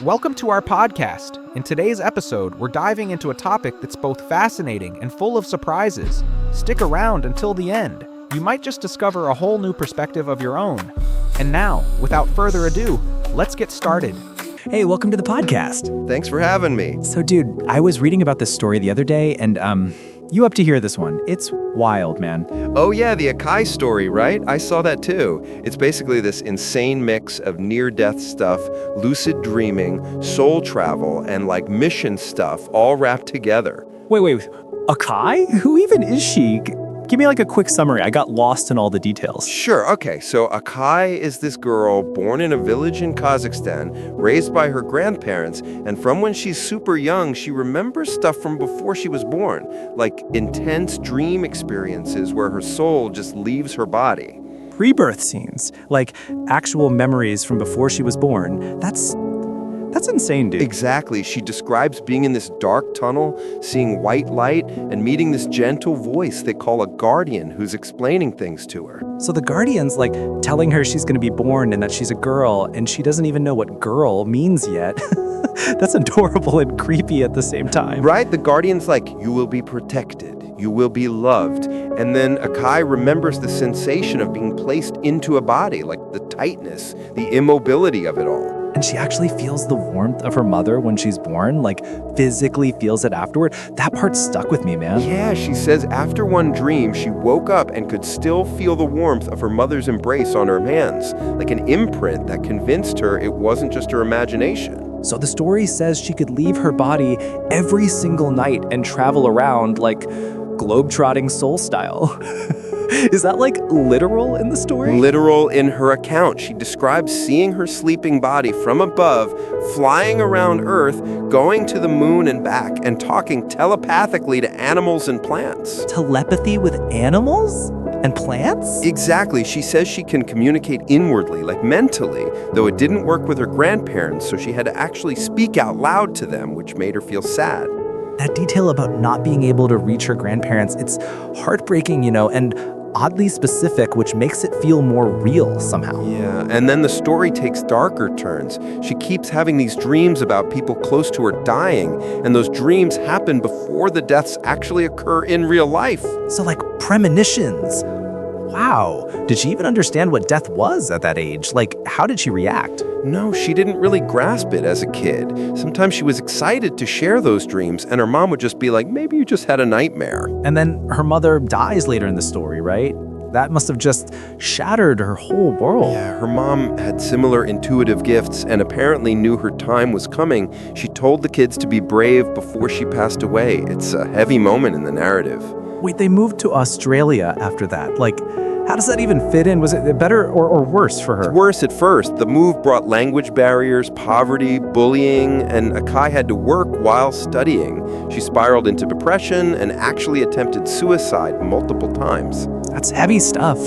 Welcome to our podcast. In today's episode, we're diving into a topic that's both fascinating and full of surprises. Stick around until the end. You might just discover a whole new perspective of your own. And now, without further ado, let's get started. Hey, welcome to the podcast. Thanks for having me. So, dude, I was reading about this story the other day, and you have to hear this one. It's wild, man. Oh yeah, the Akai story, right? I saw that too. It's basically this insane mix of near-death stuff, lucid dreaming, soul travel, and like mission stuff all wrapped together. Wait. Akai? Who even is she? Give me like a quick summary. I got lost in all the details. Sure, okay, so Akai is this girl born in a village in Kazakhstan, raised by her grandparents, and from when she's super young, she remembers stuff from before she was born, like intense dream experiences where her soul just leaves her body. Rebirth scenes, like actual memories from before she was born. That's insane, dude. Exactly. She describes being in this dark tunnel, seeing white light, and meeting this gentle voice they call a guardian who's explaining things to her. So the guardian's like telling her she's going to be born and that she's a girl, and she doesn't even know what girl means yet. That's adorable and creepy at the same time. Right? The guardian's like, you will be protected, you will be loved. And then Akai remembers the sensation of being placed into a body, like the tightness, the immobility of it all. And she actually feels the warmth of her mother when she's born, like physically feels it afterward. That part stuck with me, man. Yeah, she says after one dream, she woke up and could still feel the warmth of her mother's embrace on her hands, like an imprint that convinced her it wasn't just her imagination. So the story says she could leave her body every single night and travel around like globetrotting soul style. Is that like literal in the story? Literal in her account. She describes seeing her sleeping body from above, flying around Earth, going to the moon and back, and talking telepathically to animals and plants. Telepathy with animals and plants? Exactly. She says she can communicate inwardly, like mentally, though it didn't work with her grandparents, so she had to actually speak out loud to them, which made her feel sad. That detail about not being able to reach her grandparents, it's heartbreaking, and oddly specific, which makes it feel more real somehow. Yeah, and then the story takes darker turns. She keeps having these dreams about people close to her dying, and those dreams happen before the deaths actually occur in real life. So like premonitions. Wow. Did she even understand what death was at that age? Like, how did she react? No, she didn't really grasp it as a kid. Sometimes she was excited to share those dreams, and her mom would just be like, maybe you just had a nightmare. And then her mother dies later in the story, right? That must have just shattered her whole world. Yeah, her mom had similar intuitive gifts and apparently knew her time was coming. She told the kids to be brave before she passed away. It's a heavy moment in the narrative. Wait, they moved to Australia after that. Like, how does that even fit in? Was it better or worse for her? It's worse at first. The move brought language barriers, poverty, bullying, and Akai had to work while studying. She spiraled into depression and actually attempted suicide multiple times. That's heavy stuff.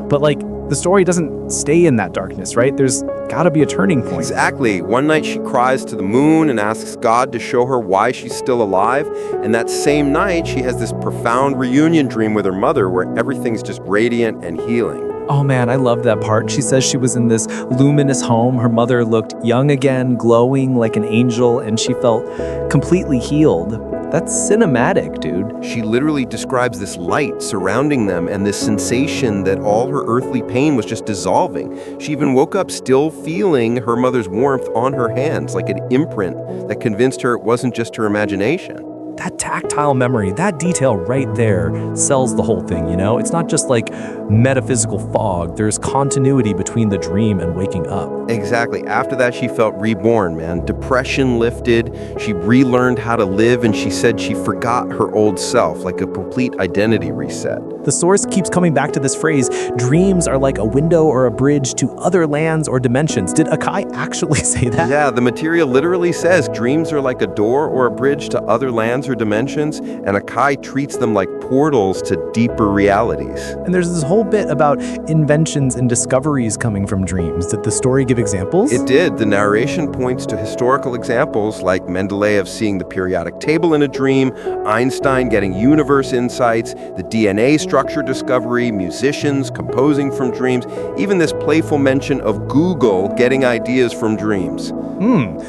But like, the story doesn't stay in that darkness, right? There's gotta be a turning point. Exactly. One night she cries to the moon and asks God to show her why she's still alive. And that same night, she has this profound reunion dream with her mother where everything's just radiant and healing. Oh man, I love that part. She says she was in this luminous home. Her mother looked young again, glowing like an angel, and she felt completely healed. That's cinematic, dude. She literally describes this light surrounding them and this sensation that all her earthly pain was just dissolving. She even woke up still feeling her mother's warmth on her hands, like an imprint that convinced her it wasn't just her imagination. That tactile memory, that detail right there sells the whole thing, It's not just like metaphysical fog. There's continuity between the dream and waking up. Exactly. After that, she felt reborn, man. Depression lifted. She relearned how to live, and she said she forgot her old self, like a complete identity reset. The source keeps coming back to this phrase, dreams are like a window or a bridge to other lands or dimensions. Did Akai actually say that? Yeah, the material literally says dreams are like a door or a bridge to other lands or dimensions, and Akai treats them like portals to deeper realities. And there's this whole bit about inventions and discoveries coming from dreams? Did the story give examples? It did. The narration points to historical examples like Mendeleev seeing the periodic table in a dream, Einstein getting universe insights, the DNA structure discovery, musicians composing from dreams, even this playful mention of Google getting ideas from dreams.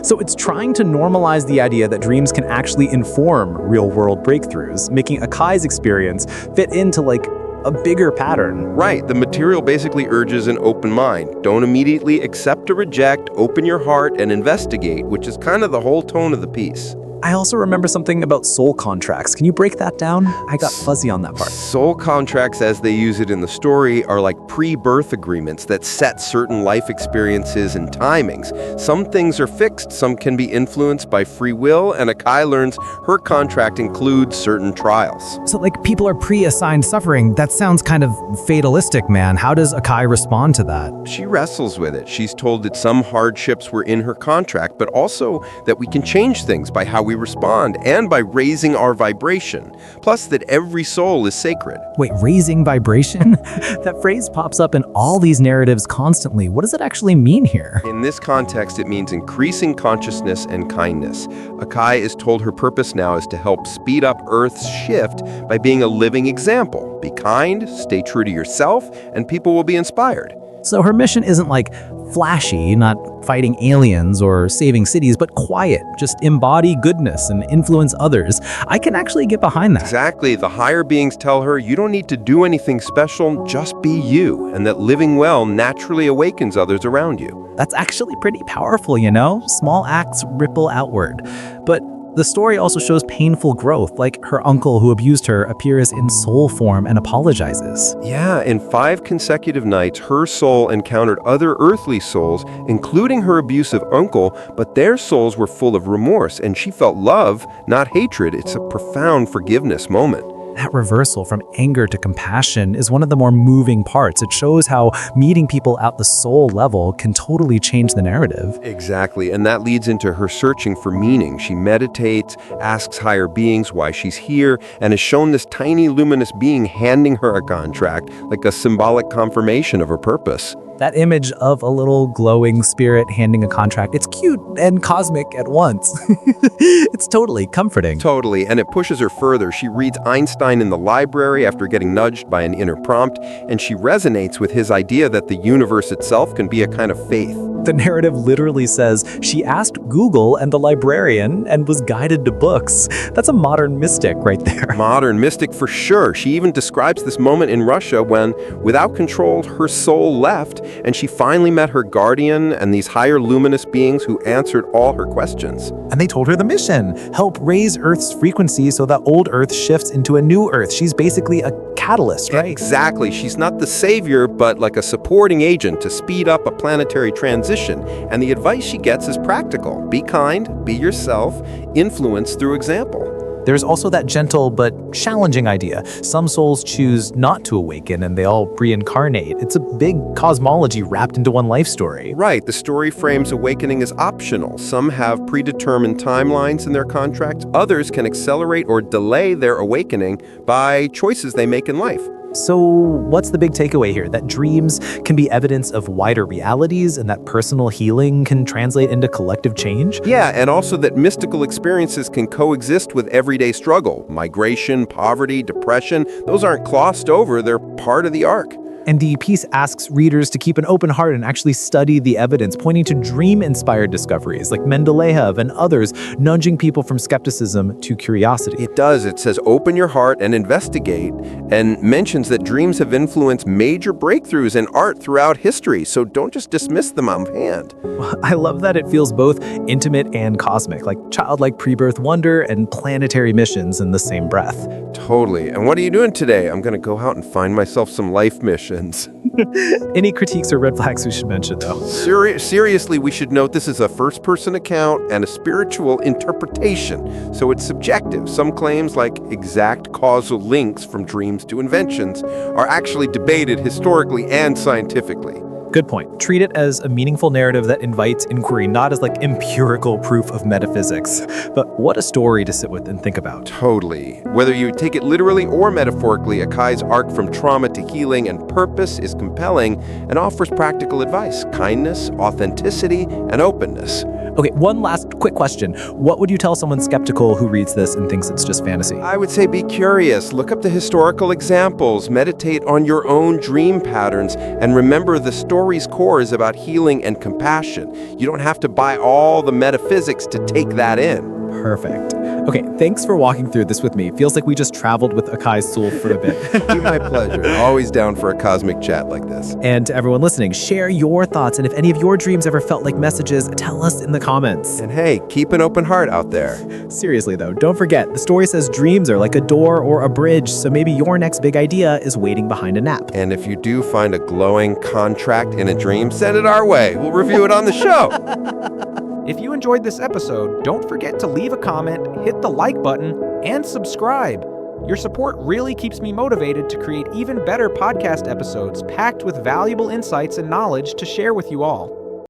So it's trying to normalize the idea that dreams can actually inform real-world breakthroughs, making Akai's experience fit into a bigger pattern. Right, the material basically urges an open mind. Don't immediately accept or reject, open your heart and investigate, which is kind of the whole tone of the piece. I also remember something about soul contracts. Can you break that down? I got fuzzy on that part. Soul contracts, as they use it in the story, are like pre-birth agreements that set certain life experiences and timings. Some things are fixed, some can be influenced by free will, and Akai learns her contract includes certain trials. So, people are pre-assigned suffering. That sounds kind of fatalistic, man. How does Akai respond to that? She wrestles with it. She's told that some hardships were in her contract, but also that we can change things by how we respond and by raising our vibration. Plus that every soul is sacred. Wait, raising vibration? That phrase pops up in all these narratives constantly. What does it actually mean here? In this context, it means increasing consciousness and kindness. Akai is told her purpose now is to help speed up Earth's shift by being a living example. Be kind, stay true to yourself, and people will be inspired. So her mission isn't flashy, not fighting aliens or saving cities, but quiet. Just embody goodness and influence others. I can actually get behind that. Exactly. The higher beings tell her you don't need to do anything special, just be you, and that living well naturally awakens others around you. That's actually pretty powerful, Small acts ripple outward. But the story also shows painful growth, like her uncle who abused her appears in soul form and apologizes. Yeah, in 5 consecutive nights, her soul encountered other earthly souls, including her abusive uncle, but their souls were full of remorse, and she felt love, not hatred. It's a profound forgiveness moment. That reversal from anger to compassion is one of the more moving parts. It shows how meeting people at the soul level can totally change the narrative. Exactly, and that leads into her searching for meaning. She meditates, asks higher beings why she's here, and is shown this tiny luminous being handing her a contract, like a symbolic confirmation of her purpose. That image of a little glowing spirit handing a contract, it's cute and cosmic at once. It's totally comforting. Totally, and it pushes her further. She reads Einstein in the library after getting nudged by an inner prompt, and she resonates with his idea that the universe itself can be a kind of faith. The narrative literally says she asked Google and the librarian and was guided to books. That's a modern mystic right there. Modern mystic for sure. She even describes this moment in Russia when, without control, her soul left, and she finally met her guardian and these higher luminous beings who answered all her questions. And they told her the mission: help raise Earth's frequency so that old Earth shifts into a new Earth. She's basically a catalyst, right? Exactly. She's not the savior, but like a supporting agent to speed up a planetary transition. And the advice she gets is practical. Be kind, be yourself, influence through example. There's also that gentle but challenging idea. Some souls choose not to awaken and they all reincarnate. It's a big cosmology wrapped into one life story. Right, the story frames awakening as optional. Some have predetermined timelines in their contracts. Others can accelerate or delay their awakening by choices they make in life. So what's the big takeaway here? That dreams can be evidence of wider realities and that personal healing can translate into collective change? Yeah, and also that mystical experiences can coexist with everyday struggle. Migration, poverty, depression, those aren't glossed over, they're part of the arc. And the piece asks readers to keep an open heart and actually study the evidence, pointing to dream-inspired discoveries like Mendeleev and others, nudging people from skepticism to curiosity. It does. It says open your heart and investigate, and mentions that dreams have influenced major breakthroughs in art throughout history, so don't just dismiss them offhand. I love that it feels both intimate and cosmic, like childlike pre-birth wonder and planetary missions in the same breath. Totally. And what are you doing today? I'm going to go out and find myself some life missions. Any critiques or red flags we should mention, though? Seriously, we should note this is a first-person account and a spiritual interpretation, so it's subjective. Some claims, like exact causal links from dreams to inventions, are actually debated historically and scientifically. Good point. Treat it as a meaningful narrative that invites inquiry, not as like empirical proof of metaphysics. But what a story to sit with and think about. Totally. Whether you take it literally or metaphorically, Akai's arc from trauma to healing and purpose is compelling and offers practical advice, kindness, authenticity, and openness. Okay, one last quick question. What would you tell someone skeptical who reads this and thinks it's just fantasy? I would say be curious, look up the historical examples, meditate on your own dream patterns, and remember the story's core is about healing and compassion. You don't have to buy all the metaphysics to take that in. Perfect. Okay, thanks for walking through this with me. Feels like we just traveled with Akai's soul for a bit. My pleasure. Always down for a cosmic chat like this. And to everyone listening, share your thoughts, and if any of your dreams ever felt like messages, tell us in the comments. And hey, keep an open heart out there. Seriously though, don't forget, the story says dreams are like a door or a bridge, so maybe your next big idea is waiting behind a nap. And if you do find a glowing contract in a dream, send it our way. We'll review it on the show. If you enjoyed this episode, don't forget to leave a comment, hit the like button, and subscribe. Your support really keeps me motivated to create even better podcast episodes packed with valuable insights and knowledge to share with you all.